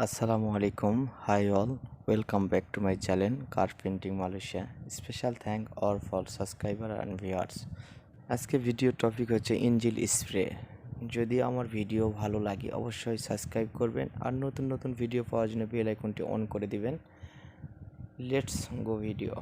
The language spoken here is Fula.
Assalamualaikum. Hi all. Welcome back to my channel Car Painting Malaysia. Special thank all for subscriber and viewers. আজকে video topic হচ্ছে ইঞ্জিল স্প্রে। যদি আমার ভিডিও ভালো লাগে অবশ্যই সাবস্ক্রাইব করবেন আর নতুন নতুন ভিডিও পাওয়ার জন্য বেল আইকনটি অন করে দিবেন। Let's go video.